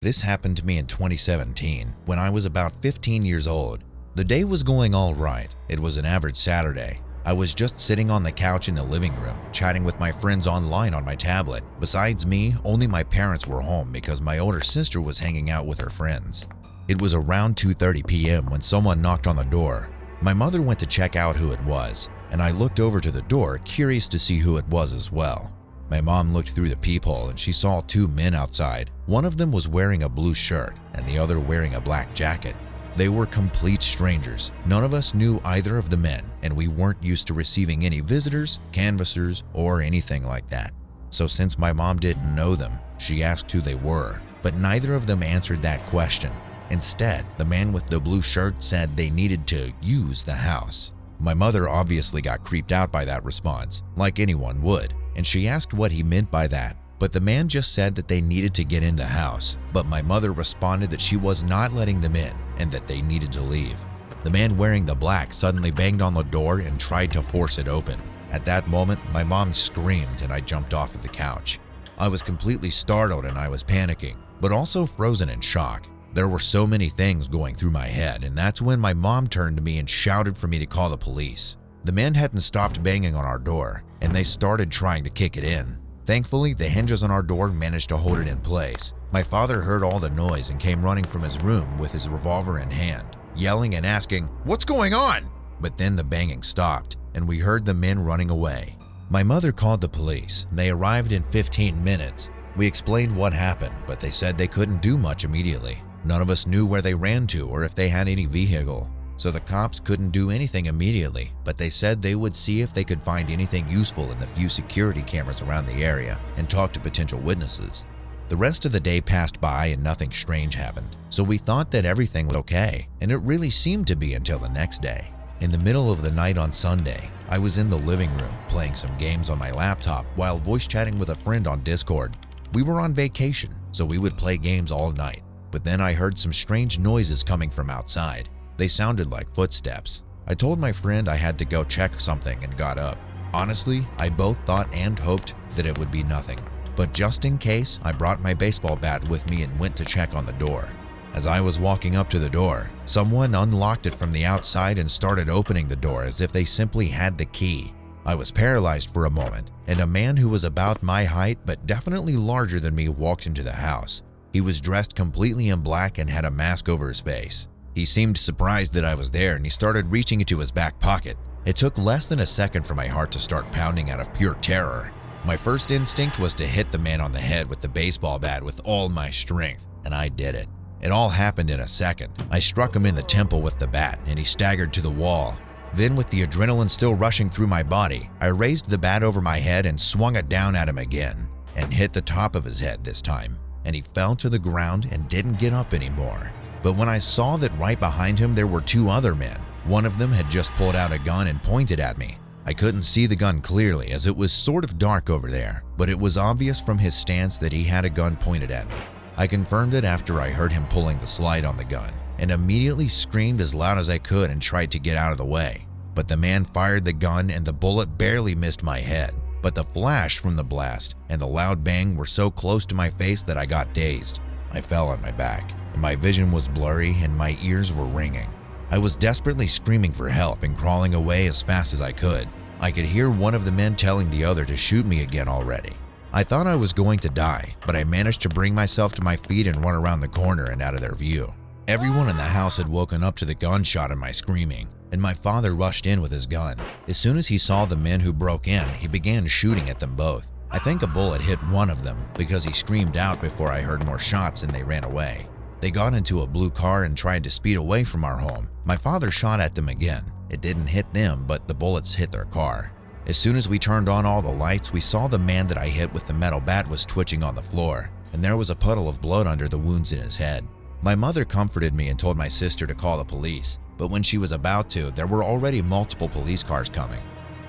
This happened to me in 2017 when I was about 15 years old. The day was going all right. It was an average Saturday. I was just sitting on the couch in the living room, chatting with my friends online on my tablet. Besides me, only my parents were home because my older sister was hanging out with her friends. It was around 2:30 p.m. when someone knocked on the door. My mother went to check out who it was, and I looked over to the door, curious to see who it was as well. My mom looked through the peephole and she saw two men outside. One of them was wearing a blue shirt and the other wearing a black jacket. They were complete strangers. None of us knew either of the men, and we weren't used to receiving any visitors, canvassers, or anything like that. So since my mom didn't know them, she asked who they were, but neither of them answered that question. Instead, the man with the blue shirt said they needed to use the house. My mother obviously got creeped out by that response, like anyone would, and she asked what he meant by that. But the man just said that they needed to get in the house, but my mother responded that she was not letting them in and that they needed to leave. The man wearing the black suddenly banged on the door and tried to force it open. At that moment, my mom screamed and I jumped off of the couch. I was completely startled and I was panicking, but also frozen in shock. There were so many things going through my head, and that's when my mom turned to me and shouted for me to call the police. The men hadn't stopped banging on our door, and they started trying to kick it in. Thankfully, the hinges on our door managed to hold it in place. My father heard all the noise and came running from his room with his revolver in hand, yelling and asking, "What's going on?" But then the banging stopped, and we heard the men running away. My mother called the police, and they arrived in 15 minutes. We explained what happened, but they said they couldn't do much immediately. None of us knew where they ran to or if they had any vehicle, so the cops couldn't do anything immediately, but they said they would see if they could find anything useful in the few security cameras around the area and talk to potential witnesses. The rest of the day passed by and nothing strange happened, so we thought that everything was okay, and it really seemed to be until the next day. In the middle of the night on Sunday, I was in the living room playing some games on my laptop while voice chatting with a friend on Discord. We were on vacation, so we would play games all night, but then I heard some strange noises coming from outside. They sounded like footsteps. I told my friend I had to go check something and got up. Honestly, I both thought and hoped that it would be nothing. But just in case, I brought my baseball bat with me and went to check on the door. As I was walking up to the door, someone unlocked it from the outside and started opening the door as if they simply had the key. I was paralyzed for a moment, and a man who was about my height but definitely larger than me walked into the house. He was dressed completely in black and had a mask over his face. He seemed surprised that I was there and he started reaching into his back pocket. It took less than a second for my heart to start pounding out of pure terror. My first instinct was to hit the man on the head with the baseball bat with all my strength, and I did it. It all happened in a second. I struck him in the temple with the bat and he staggered to the wall. Then, with the adrenaline still rushing through my body, I raised the bat over my head and swung it down at him again and hit the top of his head this time, and he fell to the ground and didn't get up anymore. But when I saw that right behind him there were two other men, one of them had just pulled out a gun and pointed at me. I couldn't see the gun clearly as it was sort of dark over there, but it was obvious from his stance that he had a gun pointed at me. I confirmed it after I heard him pulling the slide on the gun and immediately screamed as loud as I could and tried to get out of the way. But the man fired the gun and the bullet barely missed my head. But the flash from the blast and the loud bang were so close to my face that I got dazed. I fell on my back, and my vision was blurry and my ears were ringing. I was desperately screaming for help and crawling away as fast as I could. I could hear one of the men telling the other to shoot me again already. I thought I was going to die, but I managed to bring myself to my feet and run around the corner and out of their view. Everyone in the house had woken up to the gunshot and my screaming, and my father rushed in with his gun. As soon as he saw the men who broke in, he began shooting at them both. I think a bullet hit one of them because he screamed out before I heard more shots and they ran away. They got into a blue car and tried to speed away from our home. My father shot at them again. It didn't hit them, but the bullets hit their car. As soon as we turned on all the lights, we saw the man that I hit with the metal bat was twitching on the floor, and there was a puddle of blood under the wounds in his head. My mother comforted me and told my sister to call the police, but when she was about to, there were already multiple police cars coming.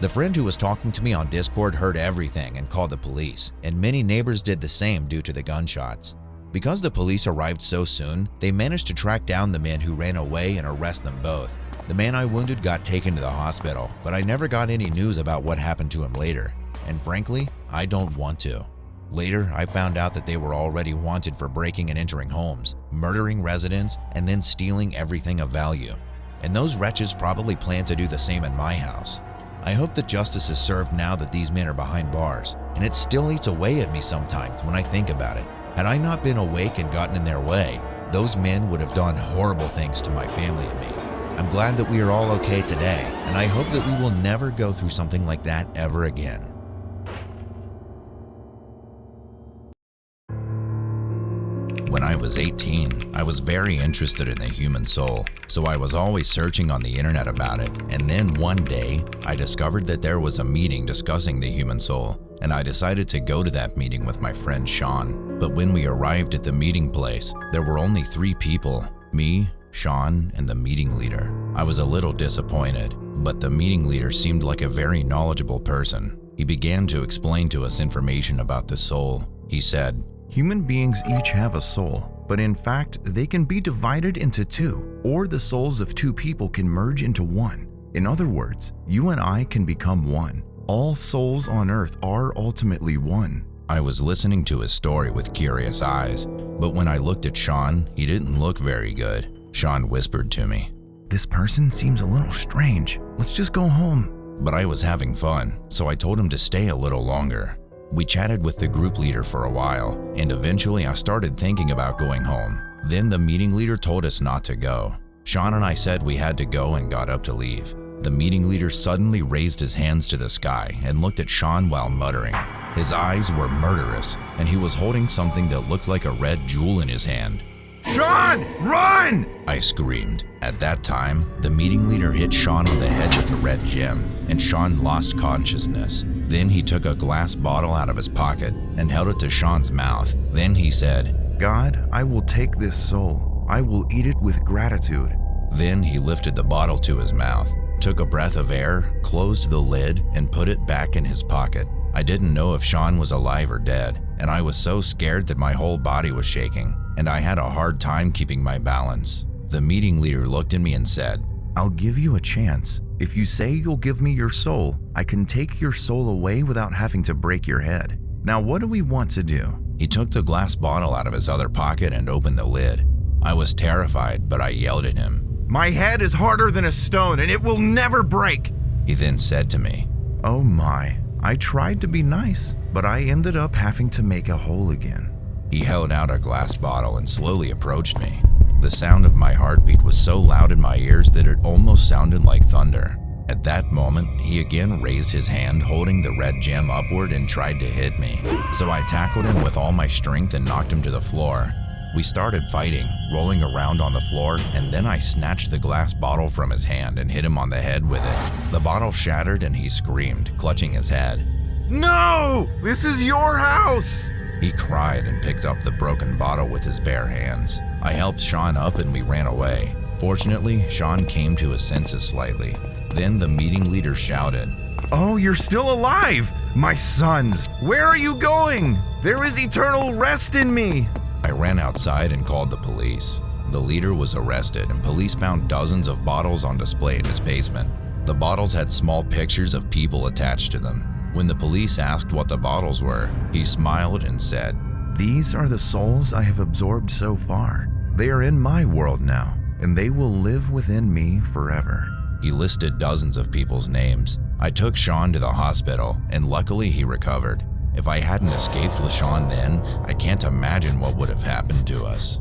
The friend who was talking to me on Discord heard everything and called the police, and many neighbors did the same due to the gunshots. Because the police arrived so soon, they managed to track down the men who ran away and arrest them both. The man I wounded got taken to the hospital, but I never got any news about what happened to him later, and frankly, I don't want to. Later, I found out that they were already wanted for breaking and entering homes, murdering residents, and then stealing everything of value. And those wretches probably plan to do the same in my house. I hope that justice is served now that these men are behind bars, and it still eats away at me sometimes when I think about it. Had I not been awake and gotten in their way, those men would have done horrible things to my family and me. I'm glad that we are all okay today, and I hope that we will never go through something like that ever again. When I was 18, I was very interested in the human soul, so I was always searching on the internet about it. And then one day, I discovered that there was a meeting discussing the human soul, and I decided to go to that meeting with my friend Sean. But when we arrived at the meeting place, there were only 3 people: me, Sean, and the meeting leader. I was a little disappointed, but the meeting leader seemed like a very knowledgeable person. He began to explain to us information about the soul. He said, "Human beings each have a soul, but in fact, they can be divided into 2, or the souls of 2 people can merge into 1. In other words, you and I can become 1. All souls on earth are ultimately 1. I was listening to his story with curious eyes, but when I looked at Sean, he didn't look very good. Sean whispered to me, "This person seems a little strange. Let's just go home." But I was having fun, so I told him to stay a little longer. We chatted with the group leader for a while, and eventually I started thinking about going home. Then the meeting leader told us not to go. Sean and I said we had to go and got up to leave. The meeting leader suddenly raised his hands to the sky and looked at Sean while muttering. His eyes were murderous, and he was holding something that looked like a red jewel in his hand. "Sean, run!" I screamed. At that time, the meeting leader hit Sean on the head with a red gem, and Sean lost consciousness. Then he took a glass bottle out of his pocket and held it to Sean's mouth. Then he said, "God, I will take this soul. I will eat it with gratitude." Then he lifted the bottle to his mouth, took a breath of air, closed the lid, and put it back in his pocket. I didn't know if Sean was alive or dead, and I was so scared that my whole body was shaking, and I had a hard time keeping my balance. The meeting leader looked at me and said, "I'll give you a chance. If you say you'll give me your soul, I can take your soul away without having to break your head. Now what do we want to do?" He took the glass bottle out of his other pocket and opened the lid. I was terrified, but I yelled at him. "My head is harder than a stone and it will never break." He then said to me, "Oh my, I tried to be nice, but I ended up having to make a hole again." He held out a glass bottle and slowly approached me. The sound of my heartbeat was so loud in my ears that it almost sounded like thunder. At that moment, he again raised his hand holding the red gem upward and tried to hit me. So I tackled him with all my strength and knocked him to the floor. We started fighting, rolling around on the floor, and then I snatched the glass bottle from his hand and hit him on the head with it. The bottle shattered and he screamed, clutching his head. "No! This is your house!" He cried and picked up the broken bottle with his bare hands. I helped Sean up and we ran away. Fortunately, Sean came to his senses slightly. Then the meeting leader shouted, "Oh, you're still alive! My sons, where are you going? There is eternal rest in me!" I ran outside and called the police. The leader was arrested and police found dozens of bottles on display in his basement. The bottles had small pictures of people attached to them. When the police asked what the bottles were, he smiled and said, "These are the souls I have absorbed so far. They are in my world now, and they will live within me forever." He listed dozens of people's names. I took Sean to the hospital, and luckily he recovered. If I hadn't escaped with Sean then, I can't imagine what would have happened to us.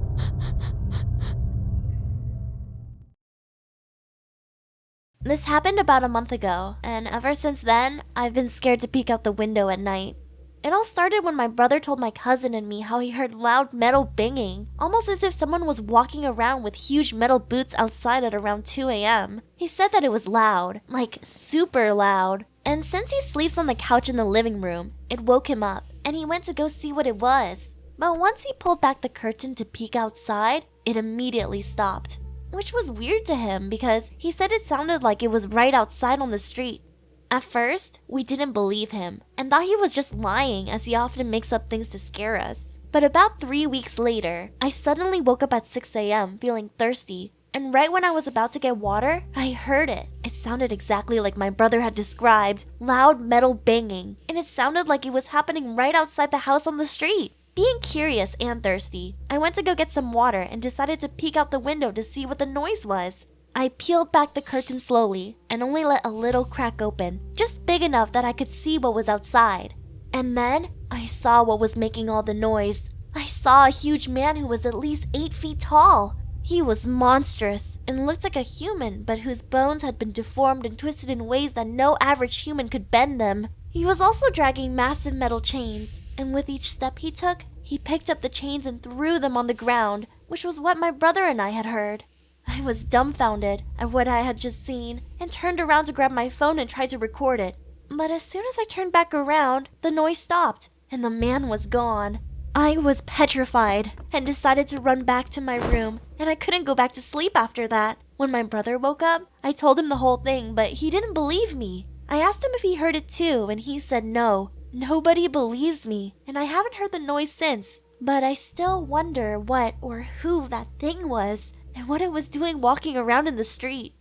This happened about a month ago, and ever since then, I've been scared to peek out the window at night. It all started when my brother told my cousin and me how he heard loud metal banging, almost as if someone was walking around with huge metal boots outside at around 2 a.m. He said that it was loud, like super loud, and since he sleeps on the couch in the living room, it woke him up, and he went to go see what it was. But once he pulled back the curtain to peek outside, it immediately stopped, which was weird to him because he said it sounded like it was right outside on the street. At first, we didn't believe him and thought he was just lying, as he often makes up things to scare us. But about 3 weeks later, I suddenly woke up at 6 a.m. feeling thirsty, and right when I was about to get water, I heard it. It sounded exactly like my brother had described, loud metal banging, and it sounded like it was happening right outside the house on the street. Being curious and thirsty, I went to go get some water and decided to peek out the window to see what the noise was. I peeled back the curtain slowly and only let a little crack open, just big enough that I could see what was outside. And then I saw what was making all the noise. I saw a huge man who was at least 8 feet tall. He was monstrous and looked like a human, but whose bones had been deformed and twisted in ways that no average human could bend them. He was also dragging massive metal chains, and with each step he took, he picked up the chains and threw them on the ground, which was what my brother and I had heard. I was dumbfounded at what I had just seen and turned around to grab my phone and try to record it. But as soon as I turned back around, the noise stopped and the man was gone. I was petrified and decided to run back to my room, and I couldn't go back to sleep after that. When my brother woke up, I told him the whole thing, but he didn't believe me. I asked him if he heard it too, and he said no. Nobody believes me, and I haven't heard the noise since. But I still wonder what or who that thing was and what it was doing walking around in the street.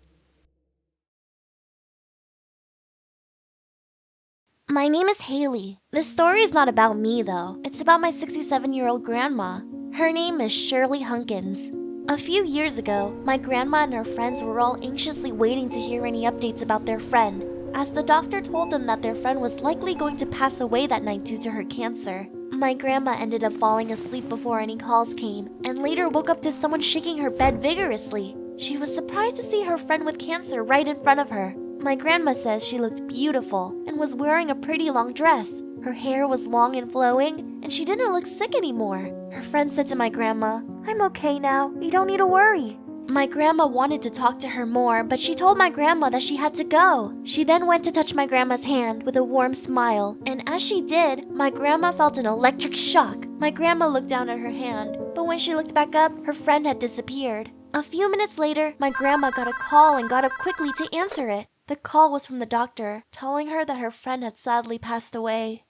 My name is Haley. This story is not about me though. It's about my 67-year-old grandma. Her name is Shirley Hunkins. A few years ago, my grandma and her friends were all anxiously waiting to hear any updates about their friend, as the doctor told them that their friend was likely going to pass away that night due to her cancer. My grandma ended up falling asleep before any calls came, and later woke up to someone shaking her bed vigorously. She was surprised to see her friend with cancer right in front of her. My grandma says she looked beautiful and was wearing a pretty long dress. Her hair was long and flowing, and she didn't look sick anymore. Her friend said to my grandma, "I'm okay now, you don't need to worry." My grandma wanted to talk to her more, but she told my grandma that she had to go. She then went to touch my grandma's hand with a warm smile, and as she did, my grandma felt an electric shock. My grandma looked down at her hand, but when she looked back up, her friend had disappeared. A few minutes later, my grandma got a call and got up quickly to answer it. The call was from the doctor, telling her that her friend had sadly passed away.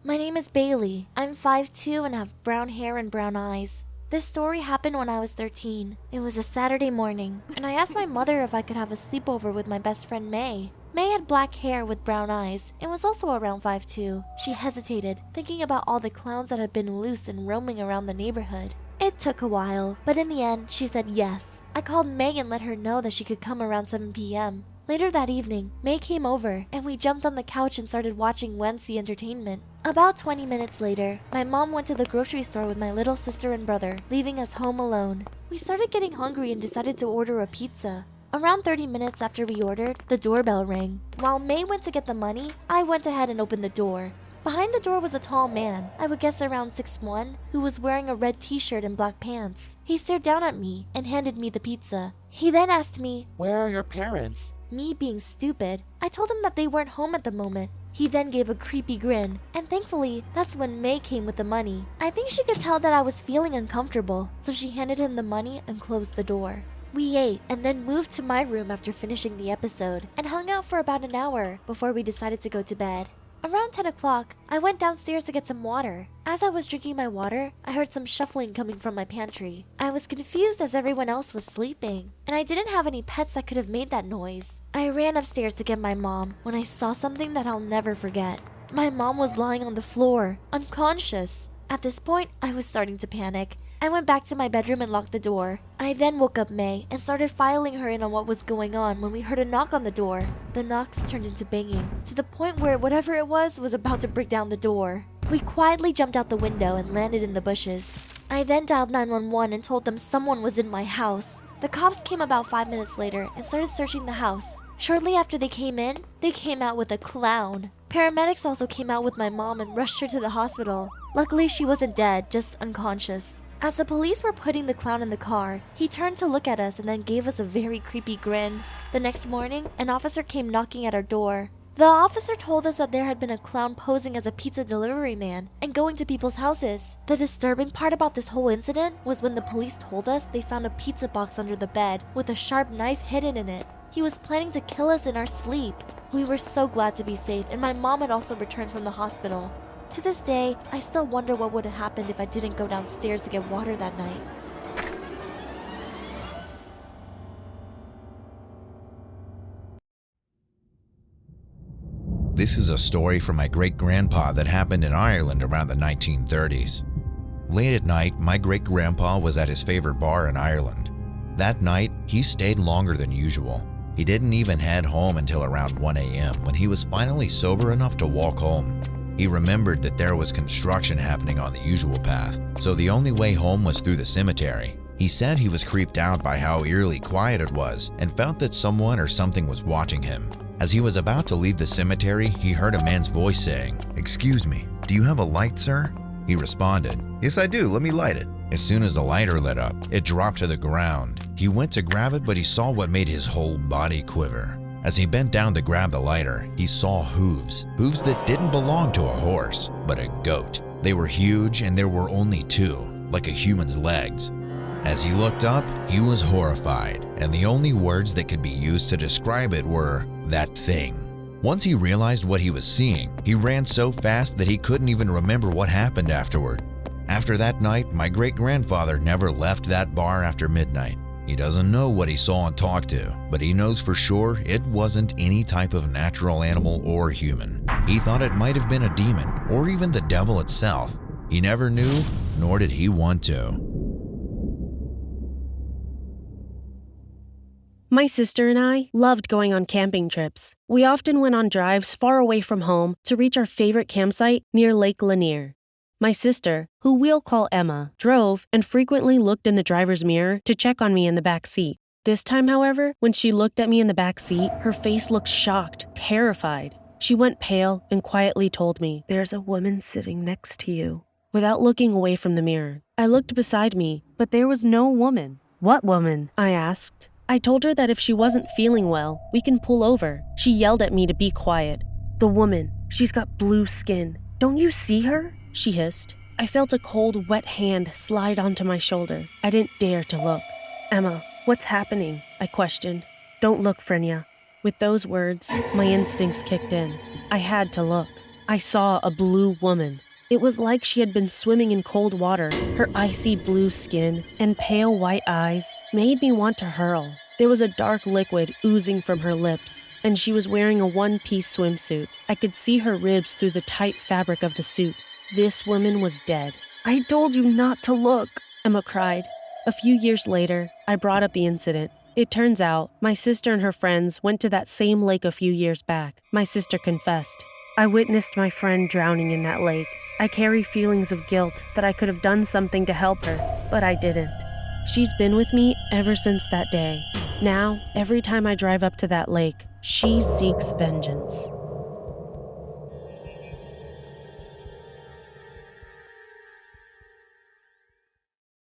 My name is Bailey. I'm 5'2" and have brown hair and brown eyes. This story happened when I was 13. It was a Saturday morning, and I asked my mother if I could have a sleepover with my best friend May. May had black hair with brown eyes and was also around 5'2". She hesitated, thinking about all the clowns that had been loose and roaming around the neighborhood. It took a while, but in the end, she said yes. I called May and let her know that she could come around 7 p.m. Later that evening, May came over, and we jumped on the couch and started watching Wansee entertainment. About 20 minutes later, my mom went to the grocery store with my little sister and brother, leaving us home alone. We started getting hungry and decided to order a pizza. Around 30 minutes after we ordered, the doorbell rang. While May went to get the money, I went ahead and opened the door. Behind the door was a tall man, I would guess around 6'1", who was wearing a red t-shirt and black pants. He stared down at me and handed me the pizza. He then asked me, "Where are your parents?" Me being stupid, I told him that they weren't home at the moment. He then gave a creepy grin, and thankfully, that's when May came with the money. I think she could tell that I was feeling uncomfortable, so she handed him the money and closed the door. We ate and then moved to my room after finishing the episode and hung out for about an hour before we decided to go to bed. Around 10 o'clock, I went downstairs to get some water. As I was drinking my water, I heard some shuffling coming from my pantry. I was confused as everyone else was sleeping, and I didn't have any pets that could have made that noise. I ran upstairs to get my mom when I saw something that I'll never forget. My mom was lying on the floor, unconscious. At this point, I was starting to panic. I went back to my bedroom and locked the door. I then woke up May and started filing her in on what was going on when we heard a knock on the door. The knocks turned into banging, to the point where whatever it was about to break down the door. We quietly jumped out the window and landed in the bushes. I then dialed 911 and told them someone was in my house. The cops came about 5 minutes later and started searching the house. Shortly after they came in, they came out with a clown. Paramedics also came out with my mom and rushed her to the hospital. Luckily, she wasn't dead, just unconscious. As the police were putting the clown in the car, he turned to look at us and then gave us a very creepy grin. The next morning, an officer came knocking at our door. The officer told us that there had been a clown posing as a pizza delivery man and going to people's houses. The disturbing part about this whole incident was when the police told us they found a pizza box under the bed with a sharp knife hidden in it. He was planning to kill us in our sleep. We were so glad to be safe, and my mom had also returned from the hospital. To this day, I still wonder what would have happened if I didn't go downstairs to get water that night. This is a story from my great-grandpa that happened in Ireland around the 1930s. Late at night, my great-grandpa was at his favorite bar in Ireland. That night, he stayed longer than usual. He didn't even head home until around 1 a.m. when he was finally sober enough to walk home. He remembered that there was construction happening on the usual path, so the only way home was through the cemetery. He said he was creeped out by how eerily quiet it was and felt that someone or something was watching him. As he was about to leave the cemetery, he heard a man's voice saying, "Excuse me, do you have a light, sir?" He responded, "Yes, I do. Let me light it." As soon as the lighter lit up, it dropped to the ground. He went to grab it, but he saw what made his whole body quiver. As he bent down to grab the lighter, he saw hooves that didn't belong to a horse, but a goat. They were huge and there were only two, like a human's legs. As he looked up, he was horrified, and the only words that could be used to describe it were, "that thing." Once he realized what he was seeing, he ran so fast that he couldn't even remember what happened afterward. After that night, my great-grandfather never left that bar after midnight. He doesn't know what he saw and talked to, but he knows for sure it wasn't any type of natural animal or human. He thought it might have been a demon or even the devil itself. He never knew, nor did he want to. My sister and I loved going on camping trips. We often went on drives far away from home to reach our favorite campsite near Lake Lanier. My sister, who we'll call Emma, drove and frequently looked in the driver's mirror to check on me in the back seat. This time, however, when she looked at me in the back seat, her face looked shocked, terrified. She went pale and quietly told me, "There's a woman sitting next to you." Without looking away from the mirror, I looked beside me, but there was no woman. "What woman?" I asked. I told her that if she wasn't feeling well, we can pull over. She yelled at me to be quiet. "The woman, she's got blue skin. Don't you see her?" she hissed. I felt a cold, wet hand slide onto my shoulder. I didn't dare to look. "Emma, what's happening?" I questioned. "Don't look, Frenia." With those words, my instincts kicked in. I had to look. I saw a blue woman. It was like she had been swimming in cold water. Her icy blue skin and pale white eyes made me want to hurl. There was a dark liquid oozing from her lips, and she was wearing a one-piece swimsuit. I could see her ribs through the tight fabric of the suit. This woman was dead. "I told you not to look," Emma cried. A few years later, I brought up the incident. It turns out, my sister and her friends went to that same lake a few years back. My sister confessed, "I witnessed my friend drowning in that lake. I carry feelings of guilt that I could have done something to help her, but I didn't." She's been with me ever since that day. Now, every time I drive up to that lake, she seeks vengeance.